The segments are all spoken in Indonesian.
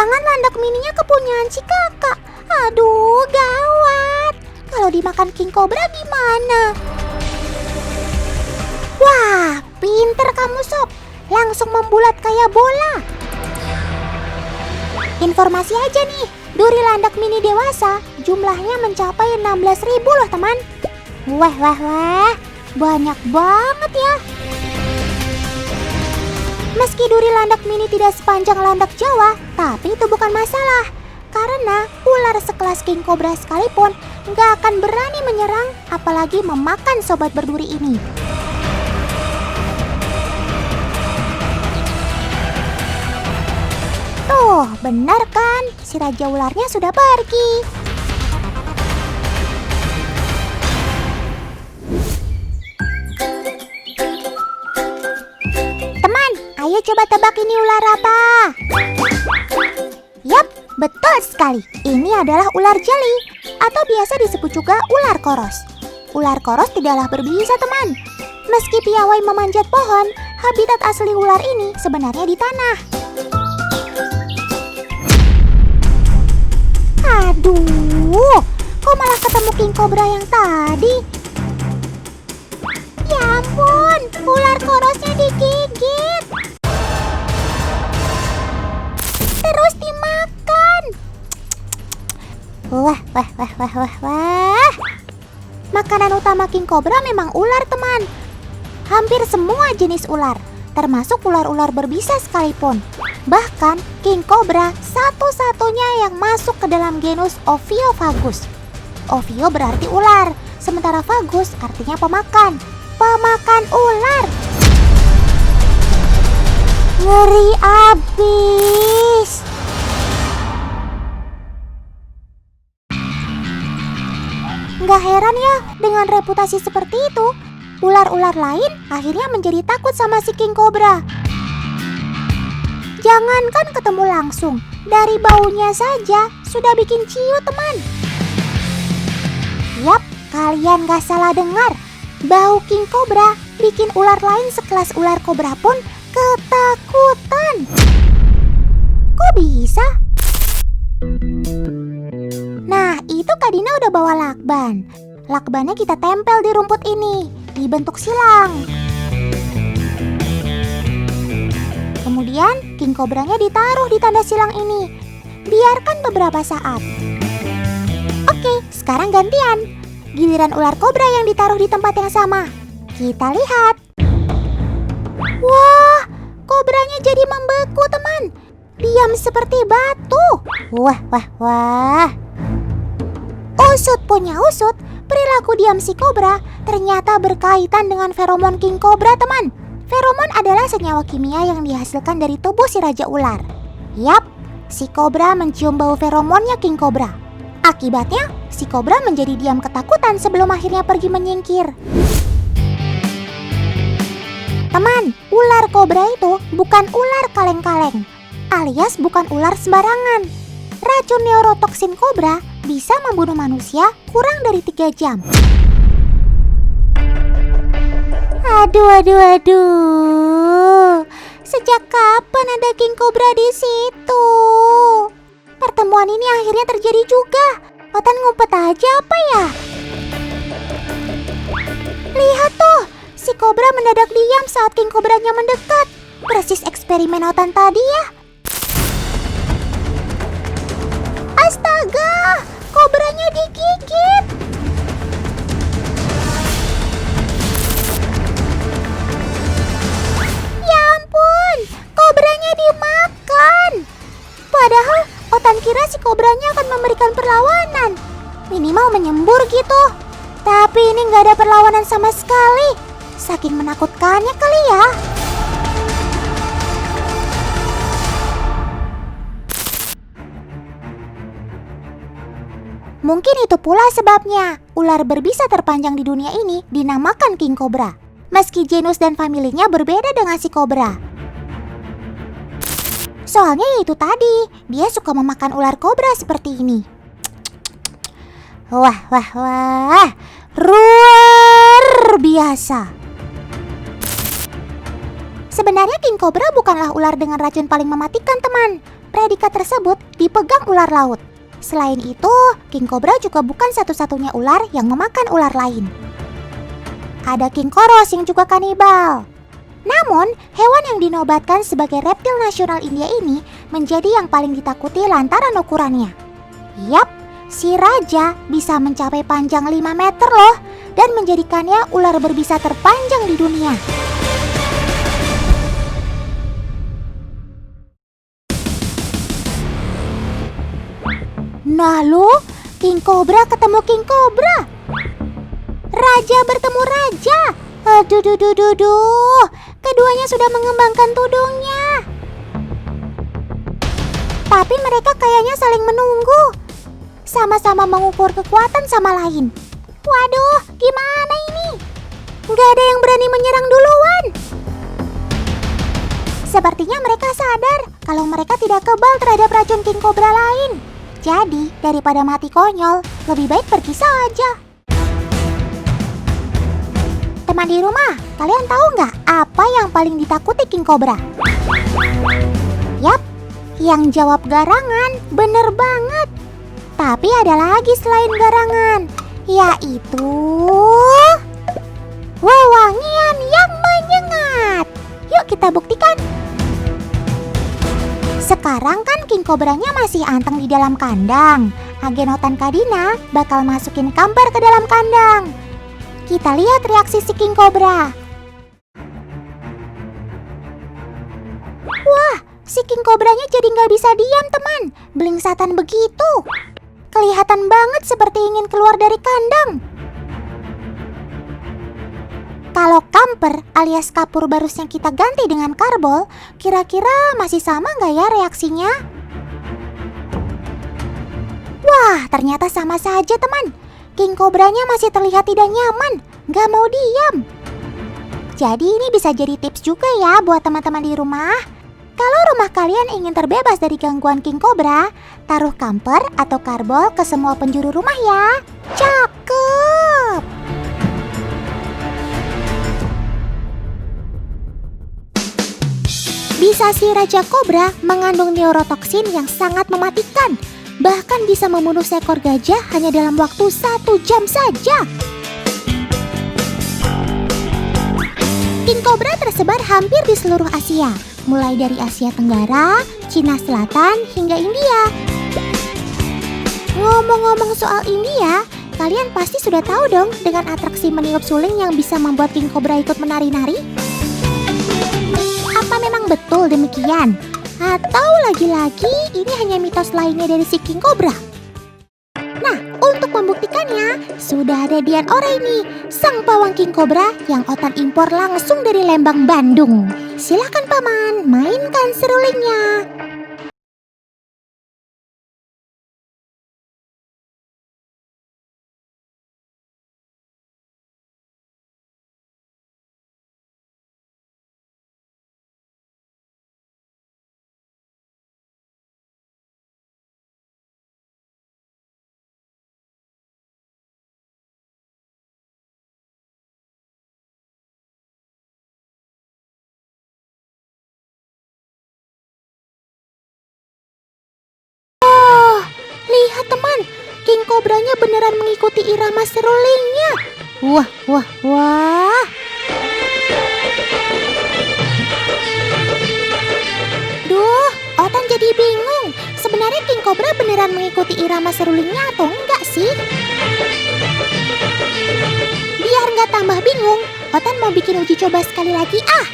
Jangan-jangan landak mininya kepunyaan si kakak. Aduh, gawat. Kalau dimakan king cobra gimana? Wah, pinter kamu Sob. Langsung membulat kayak bola. Informasi aja nih, duri landak mini dewasa jumlahnya mencapai 16.000 loh teman. Wah, banyak banget ya. Meski duri landak mini tidak sepanjang landak Jawa, tapi itu bukan masalah. Karena ular sekelas king cobra sekalipun nggak akan berani menyerang, apalagi memakan sobat berduri ini. Tuh, benar kan? Si raja ularnya sudah pergi. Teman, ayo coba tebak ini ular apa? Yap, betul sekali. Ini adalah ular jeli, atau biasa disebut juga ular koros. Ular koros tidaklah berbisa, teman. Meski piawai memanjat pohon, habitat asli ular ini sebenarnya di tanah. Aduh, kok malah ketemu king cobra yang tadi? Ya ampun, ular korosnya digigit. Terus dimakan. Wah. Makanan utama king cobra memang ular, teman. Hampir semua jenis ular, termasuk ular-ular berbisa sekalipun. Bahkan king cobra satu-satunya yang masuk ke dalam genus Ophiofagus. Ophio berarti ular, sementara fagus artinya pemakan. Pemakan ular. Ngeri abis. Nggak heran ya, dengan reputasi seperti itu, ular-ular lain akhirnya menjadi takut sama si king cobra. Jangankan ketemu langsung, dari baunya saja sudah bikin ciu, teman. Yap, kalian gak salah dengar. Bau king cobra bikin ular lain sekelas ular kobra pun ketakutan. Kok bisa? Nah, itu Kak Dina udah bawa lakban. Lakbannya kita tempel di rumput ini, dibentuk silang. Kemudian king cobranya ditaruh di tanda silang ini. Biarkan beberapa saat. Oke, sekarang gantian. Giliran ular kobra yang ditaruh di tempat yang sama. Kita lihat. Wah, kobranya jadi membeku, teman. Diam seperti batu. Wah. Usut punya usut, perilaku diam si kobra ternyata berkaitan dengan feromon king cobra, teman. Feromon adalah senyawa kimia yang dihasilkan dari tubuh si raja ular. Yap, si kobra mencium bau feromonnya king cobra. Akibatnya, si kobra menjadi diam ketakutan sebelum akhirnya pergi menyingkir. Teman, ular kobra itu bukan ular kaleng-kaleng, alias bukan ular sembarangan. Racun neurotoksin kobra bisa membunuh manusia kurang dari 3 jam. Aduh. Sejak kapan ada king cobra di situ? Pertemuan ini akhirnya terjadi juga. Otan ngumpet aja apa ya? Lihat tuh, si kobra mendadak diam saat king cobranya mendekat. Persis eksperimen Otan tadi ya. Astaga, kobranya digigit. Ya ampun, kobranya dimakan. Padahal Otan kira si kobranya akan memberikan perlawanan, minimal menyembur gitu. Tapi ini nggak ada perlawanan sama sekali. Saking menakutkannya kali ya. Mungkin itu pula sebabnya ular berbisa terpanjang di dunia ini dinamakan king cobra. Meski genus dan familinya berbeda dengan si kobra. Soalnya itu tadi, dia suka memakan ular kobra seperti ini. Wah, luar biasa. Sebenarnya king cobra bukanlah ular dengan racun paling mematikan, teman. predikat tersebut dipegang ular laut. Selain itu, king cobra juga bukan satu-satunya ular yang memakan ular lain. Ada king koros yang juga kanibal. Namun, hewan yang dinobatkan sebagai reptil nasional India ini menjadi yang paling ditakuti lantaran ukurannya. Yap, si raja bisa mencapai panjang 5 meter loh dan menjadikannya ular berbisa terpanjang di dunia. Nah lo, king cobra ketemu king cobra. Raja bertemu raja. Aduh, keduanya sudah mengembangkan tudungnya. Tapi mereka kayaknya saling menunggu. Sama-sama mengukur kekuatan sama lain. Waduh, gimana ini? Gak ada yang berani menyerang duluan. Sepertinya mereka sadar kalau mereka tidak kebal terhadap racun king cobra lain. Jadi, daripada mati konyol, lebih baik pergi saja. Teman di rumah, kalian tahu nggak apa yang paling ditakuti king cobra? Yap, yang jawab garangan, bener banget. Tapi ada lagi selain garangan, yaitu wewangian yang menyengat. Yuk kita buktikan. Sekarang kan king cobranya masih anteng di dalam kandang. Agen Otan Kadina bakal masukin kamper ke dalam kandang. Kita lihat reaksi si king cobra. Wah, si king cobranya jadi nggak bisa diam teman. Belingsatan begitu. Kelihatan banget seperti ingin keluar dari kandang. Kalau kamper alias kapur barus yang kita ganti dengan karbol, kira-kira masih sama nggak ya reaksinya? Wah, ternyata sama saja teman. King cobranya masih terlihat tidak nyaman, nggak mau diam. Jadi ini bisa jadi tips juga ya buat teman-teman di rumah. Kalau rumah kalian ingin terbebas dari gangguan king cobra, taruh kamper atau karbol ke semua penjuru rumah ya. Cakep! Bisa si raja kobra mengandung neurotoksin yang sangat mematikan. Bahkan bisa membunuh seekor gajah hanya dalam waktu 1 jam saja. King cobra tersebar hampir di seluruh Asia, mulai dari Asia Tenggara, Cina Selatan, hingga India. Ngomong-ngomong soal India, kalian pasti sudah tahu dong dengan atraksi meniup suling yang bisa membuat king cobra ikut menari-nari? Apa memang betul demikian? Atau lagi-lagi ini hanya mitos lainnya dari si king cobra? Nah, untuk membuktikannya, sudah ada Dian Oray nih, sang pawang king cobra yang Otan impor langsung dari Lembang, Bandung. Silahkan paman, mainkan serulingnya. Lihat teman, king cobranya beneran mengikuti irama serulingnya. Wah. Duh, Otan jadi bingung. Sebenarnya king cobra beneran mengikuti irama serulingnya atau enggak sih? Biar nggak tambah bingung, Otan mau bikin uji coba sekali lagi ah.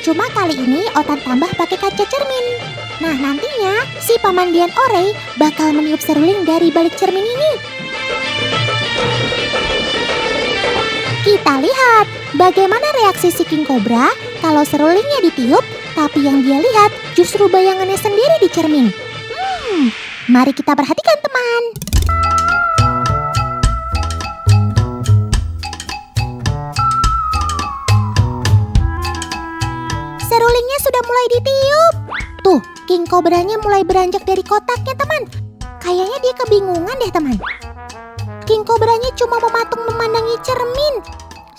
Cuma kali ini Otan tambah pakai kaca cermin. Nah nantinya si paman Dian Oray bakal meniup seruling dari balik cermin ini. Kita lihat bagaimana reaksi si king cobra kalau serulingnya ditiup, tapi yang dia lihat justru bayangannya sendiri di cermin. Mari kita perhatikan teman. Serulingnya sudah mulai ditiup. Tuh, king cobranya mulai beranjak dari kotaknya teman. Kayaknya dia kebingungan deh teman. King cobranya cuma mematung memandangi cermin.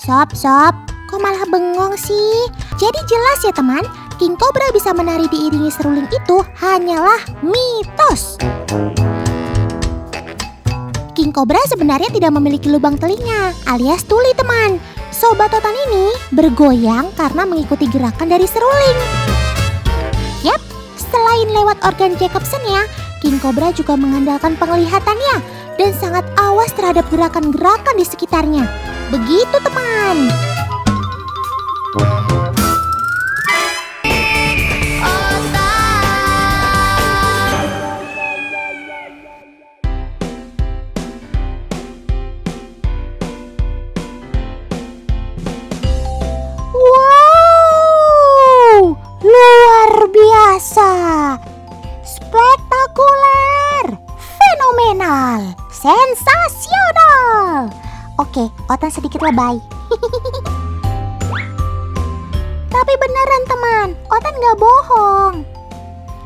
Sob, kok malah bengong sih? Jadi jelas ya teman, King Cobra bisa menari diiringi seruling itu hanyalah mitos. King Cobra sebenarnya tidak memiliki lubang telinga alias tuli teman. Sobat Otan ini bergoyang karena mengikuti gerakan dari seruling. Yap, selain lewat organ Jacobson-nya, King Cobra juga mengandalkan penglihatannya dan sangat awas terhadap gerakan-gerakan di sekitarnya. Begitu teman. Wow, luar biasa, spektakuler, fenomenal, sensasional. Oke, Otan sedikit lebay. Tapi beneran teman, Otan gak bohong.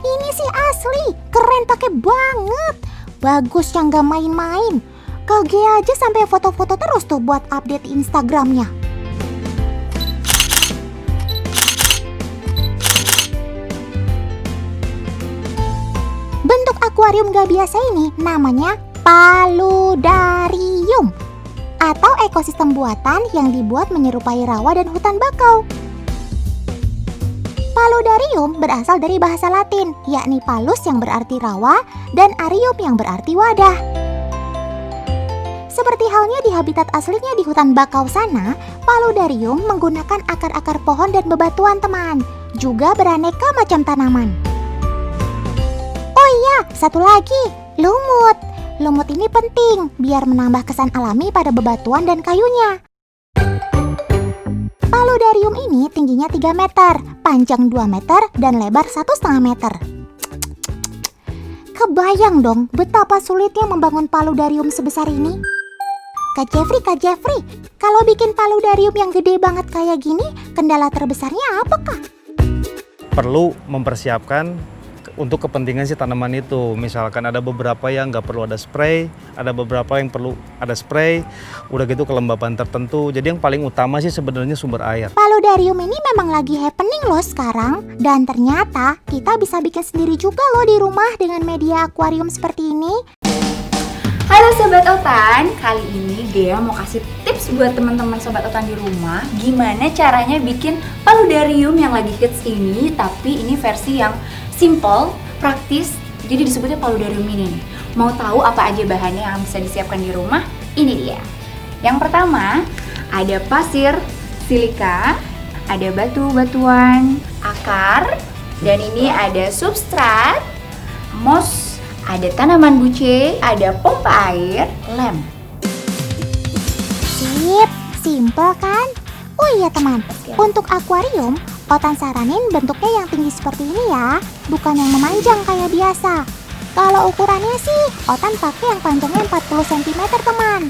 Ini sih asli, keren pakai banget. Bagus yang gak main-main. KG aja sampai foto-foto terus tuh buat update Instagramnya. Bentuk akuarium gak biasa ini namanya paludarium, atau ekosistem buatan yang dibuat menyerupai rawa dan hutan bakau. Paludarium berasal dari bahasa Latin, yakni palus yang berarti rawa dan arium yang berarti wadah. Seperti halnya di habitat aslinya di hutan bakau sana, paludarium menggunakan akar-akar pohon dan bebatuan teman, juga beraneka macam tanaman. Oh iya, satu lagi, lumut. Lumut ini penting biar menambah kesan alami pada bebatuan dan kayunya. Paludarium ini tingginya 3 meter, panjang 2 meter, dan lebar 1,5 meter. Kebayang dong betapa sulitnya membangun paludarium sebesar ini? Kak Jeffrey, kalau bikin paludarium yang gede banget kayak gini, kendala terbesarnya apa Kak? Perlu mempersiapkan untuk kepentingan si tanaman itu. Misalkan ada beberapa yang nggak perlu ada spray, ada beberapa yang perlu ada spray, udah gitu kelembapan tertentu. Jadi yang paling utama sih sebenarnya sumber air. Paludarium ini memang lagi happening loh sekarang, dan ternyata kita bisa bikin sendiri juga loh di rumah dengan media akuarium seperti ini. Halo Sobat Otan, kali ini Gea mau kasih tips buat teman-teman Sobat Otan di rumah gimana caranya bikin paludarium yang lagi hits ini, tapi ini versi yang simple, praktis, jadi disebutnya paludarium ini nih. Mau tahu apa aja bahannya yang bisa disiapkan di rumah? Ini dia. Yang pertama, ada pasir, silika, ada batu-batuan, akar, dan ini ada substrat, moss, ada tanaman buce, ada pompa air, lem. Sip, simple kan? Oh iya teman, untuk akuarium, Otan saranin bentuknya yang tinggi seperti ini ya, bukan yang memanjang kayak biasa. Kalau ukurannya sih, Otan pakai yang panjangnya 40 cm teman.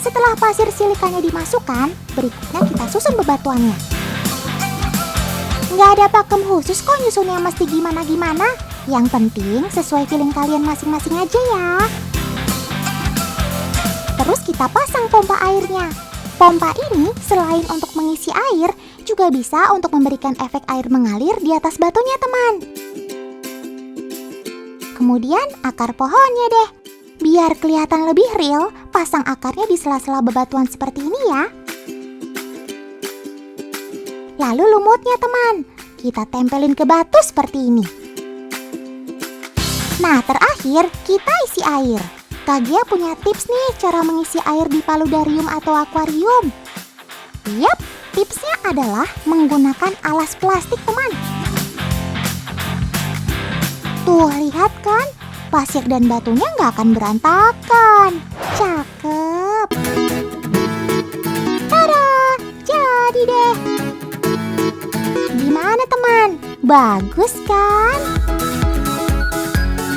Setelah pasir silikanya dimasukkan, berikutnya kita susun bebatuannya. Nggak ada pakem khusus kok nyusunnya mesti gimana-gimana. Yang penting sesuai feeling kalian masing-masing aja ya. Terus kita pasang pompa airnya. Pompa ini selain untuk mengisi air, juga bisa untuk memberikan efek air mengalir di atas batunya teman. Kemudian akar pohonnya deh. Biar kelihatan lebih real, pasang akarnya di sela-sela bebatuan seperti ini ya. Lalu lumutnya teman, kita tempelin ke batu seperti ini. Nah terakhir kita isi air. Kak Gia punya tips nih cara mengisi air di paludarium atau akuarium. Yap, tipsnya adalah menggunakan alas plastik teman. Tuh lihat kan, pasir dan batunya nggak akan berantakan. Cakep. Tada, jadi deh. Gimana teman? Bagus kan?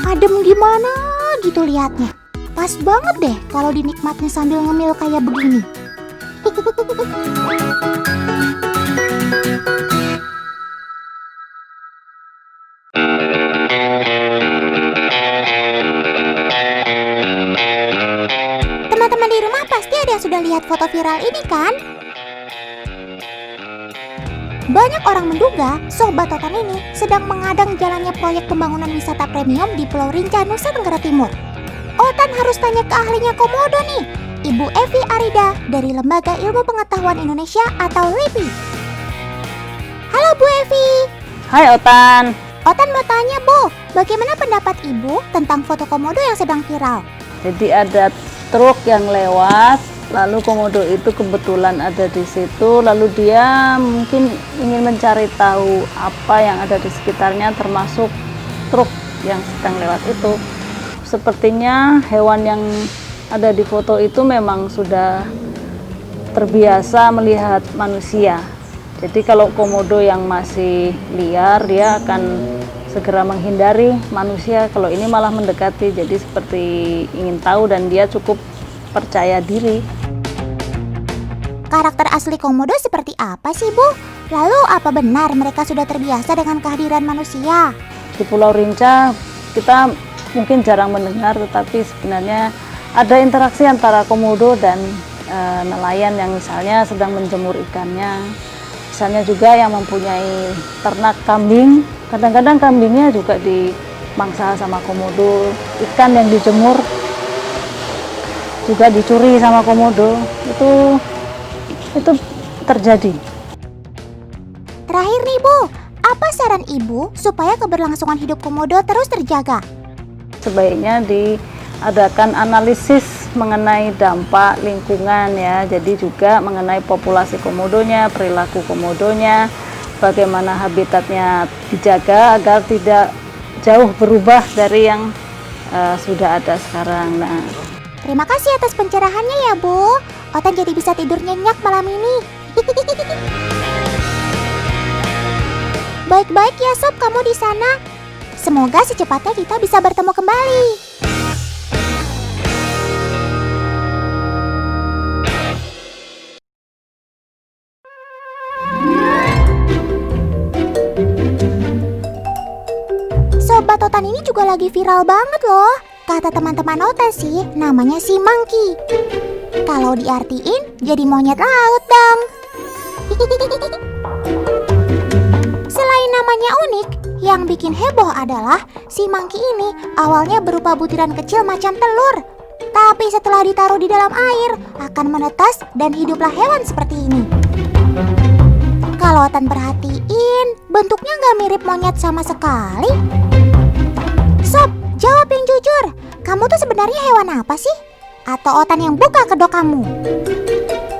Adem gimana gitu liatnya. Pas banget deh kalau dinikmatin sambil ngemil kayak begini. Teman-teman di rumah pasti ada yang sudah lihat foto viral ini kan? Banyak orang menduga Sobat Otan ini sedang mengadang jalannya proyek pembangunan wisata premium di Pulau Rinca, Nusa Tenggara Timur. Otan harus tanya ke ahlinya komodo nih, Ibu Evi Arida dari Lembaga Ilmu Pengetahuan Indonesia atau LIPI. Halo Bu Evi. Hai Otan. Otan mau tanya Bu, bagaimana pendapat Ibu tentang foto komodo yang sedang viral? Jadi ada truk yang lewat, lalu komodo itu kebetulan ada di situ, lalu dia mungkin ingin mencari tahu apa yang ada di sekitarnya termasuk truk yang sedang lewat itu. Sepertinya hewan yang ada di foto itu memang sudah terbiasa melihat manusia. Jadi kalau komodo yang masih liar, dia akan segera menghindari manusia. Kalau ini malah mendekati, jadi seperti ingin tahu dan dia cukup percaya diri. Karakter asli komodo seperti apa sih Bu? Lalu apa benar mereka sudah terbiasa dengan kehadiran manusia? Di Pulau Rinca kita mungkin jarang mendengar, tetapi sebenarnya ada interaksi antara komodo dan nelayan yang misalnya sedang menjemur ikannya. Misalnya juga yang mempunyai ternak kambing, kadang-kadang kambingnya juga dimangsa sama komodo. Ikan yang dijemur juga dicuri sama komodo. Itu terjadi. Terakhir nih Bu, apa saran Ibu supaya keberlangsungan hidup komodo terus terjaga? Sebaiknya diadakan analisis mengenai dampak lingkungan ya, jadi juga mengenai populasi komodonya, perilaku komodonya, bagaimana habitatnya dijaga agar tidak jauh berubah dari yang sudah ada sekarang. Nah, Terima kasih atas pencerahannya ya Bu. Otan jadi bisa tidur nyenyak malam ini. Baik-baik ya Sob kamu di sana. Semoga secepatnya kita bisa bertemu kembali. Sobat Otan ini juga lagi viral banget loh. Kata teman-teman Otan sih, namanya si Monkey. Kalau diartiin, jadi monyet laut dong. Selain namanya unik, yang bikin heboh adalah si Monkey ini awalnya berupa butiran kecil macam telur. Tapi setelah ditaruh di dalam air, akan menetas dan hiduplah hewan seperti ini. Kalau Otan perhatiin, bentuknya nggak mirip monyet sama sekali. Sob, jawab yang jujur. Kamu tuh sebenarnya hewan apa sih? Atau Otan yang buka kedok kamu?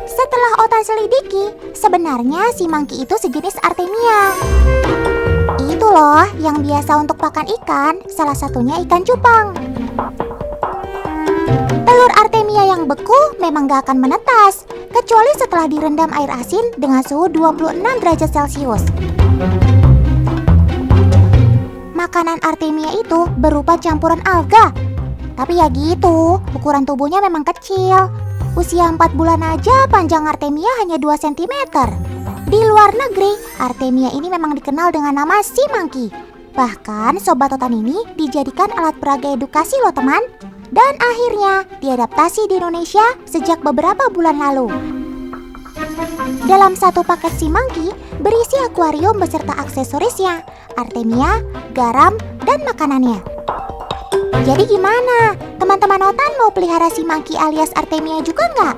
Setelah Otan selidiki, sebenarnya si Monkey itu sejenis Artemia. Itu loh yang biasa untuk pakan ikan, salah satunya ikan cupang. Telur Artemia yang beku memang gak akan menetas, kecuali setelah direndam air asin dengan suhu 26 derajat Celcius. Makanan Artemia itu berupa campuran alga. Tapi ya gitu, ukuran tubuhnya memang kecil. Usia 4 bulan aja panjang Artemia hanya 2 cm. Di luar negeri, Artemia ini memang dikenal dengan nama si Monkey. Bahkan Sobat Otan ini dijadikan alat peraga edukasi loh teman. Dan akhirnya diadaptasi di Indonesia sejak beberapa bulan lalu. Dalam satu paket si Monkey berisi akuarium beserta aksesorisnya, Artemia, garam, dan makanannya. Jadi gimana? Teman-teman Otan mau pelihara si Monkey alias Artemia juga nggak?